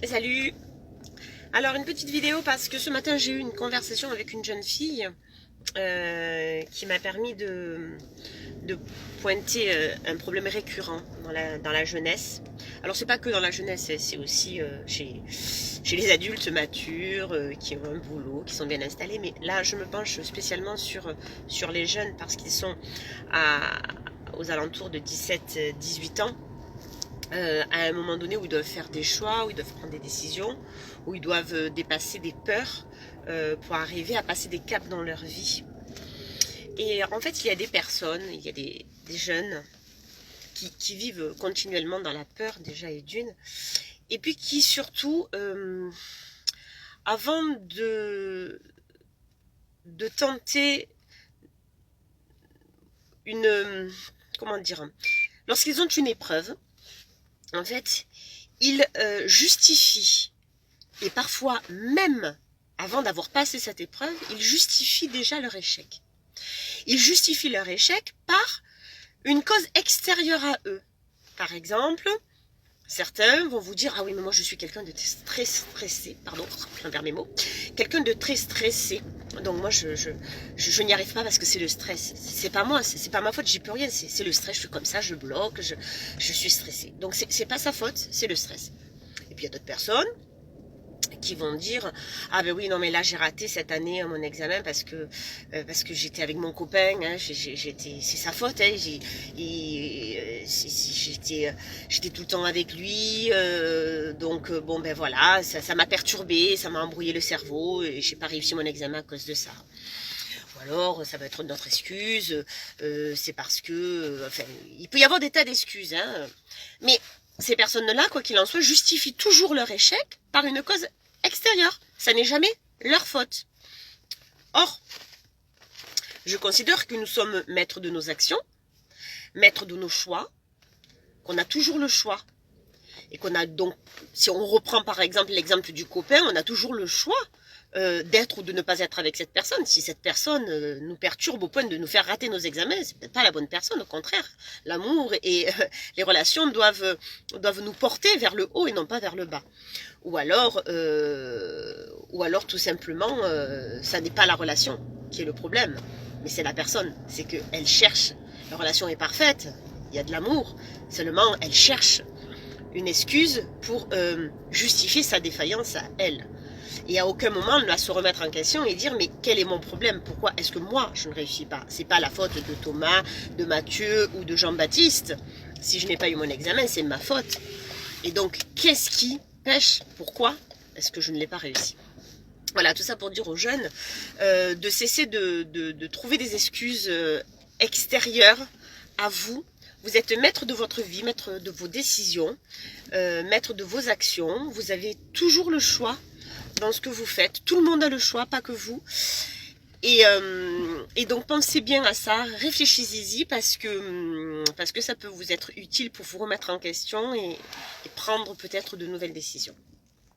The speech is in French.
Salut! Alors une petite vidéo parce que ce matin j'ai eu une conversation avec une jeune fille qui m'a permis de pointer un problème récurrent dans la jeunesse. Alors c'est pas que dans la jeunesse, c'est aussi chez les adultes matures qui ont un boulot, qui sont bien installés. Mais là je me penche spécialement sur les jeunes parce qu'ils sont aux alentours de 17-18 ans. À un moment donné où ils doivent faire des choix, où ils doivent prendre des décisions, où ils doivent dépasser des peurs pour arriver à passer des caps dans leur vie. Et en fait, il y a des personnes, il y a des jeunes qui vivent continuellement dans la peur déjà et d'une, et puis qui surtout, avant de tenter une, comment dire, lorsqu'ils ont une épreuve, en fait, ils justifient, et parfois même avant d'avoir passé cette épreuve, ils justifient déjà leur échec. Ils justifient leur échec par une cause extérieure à eux. Par exemple, certains vont vous dire « Ah oui, mais moi je suis quelqu'un de très stressé. » Pardon, je perds mes mots. Quelqu'un de très stressé. Donc moi je n'y arrive pas parce que c'est le stress. C'est pas moi, c'est pas ma faute, j'y peux rien. C'est le stress, je suis comme ça, je bloque, je suis stressé. Donc c'est pas sa faute, c'est le stress. Et puis il y a d'autres personnes qui vont dire ah ben oui non mais là j'ai raté cette année mon examen parce que j'étais avec mon copain, hein, c'est sa faute, hein, j'étais tout le temps avec lui, donc bon ben voilà, ça m'a perturbé, ça m'a embrouillé le cerveau et j'ai pas réussi mon examen à cause de ça. Ou alors ça va être notre excuse, c'est parce que enfin il peut y avoir des tas d'excuses, hein, mais ces personnes-là, quoi qu'il en soit, justifient toujours leur échec par une cause extérieure. Ça n'est jamais leur faute. Or, je considère que nous sommes maîtres de nos actions, maîtres de nos choix, qu'on a toujours le choix. Et qu'on a donc, si on reprend par exemple l'exemple du copain, on a toujours le choix d'être ou de ne pas être avec cette personne. Si cette personne nous perturbe au point de nous faire rater nos examens, c'est peut-être pas la bonne personne, au contraire. L'amour et les relations doivent nous porter vers le haut et non pas vers le bas. Ou alors tout simplement, ça n'est pas la relation qui est le problème, mais c'est la personne. C'est qu'elle cherche, la relation est parfaite, il y a de l'amour, seulement elle cherche une excuse pour justifier sa défaillance à elle. Et à aucun moment elle va se remettre en question et dire mais quel est mon problème? Pourquoi est-ce que moi je ne réussis pas? C'est pas la faute de Thomas, de Mathieu ou de Jean-Baptiste. Si je n'ai pas eu mon examen, c'est ma faute. Et donc qu'est-ce qui pêche? Pourquoi est-ce que je ne l'ai pas réussi? Voilà, tout ça pour dire aux jeunes de cesser de trouver des excuses extérieures à vous. Vous êtes maître de votre vie, maître de vos décisions, maître de vos actions. Vous avez toujours le choix dans ce que vous faites. Tout le monde a le choix, pas que vous. Et donc pensez bien à ça, réfléchissez-y parce que ça peut vous être utile pour vous remettre en question et prendre peut-être de nouvelles décisions.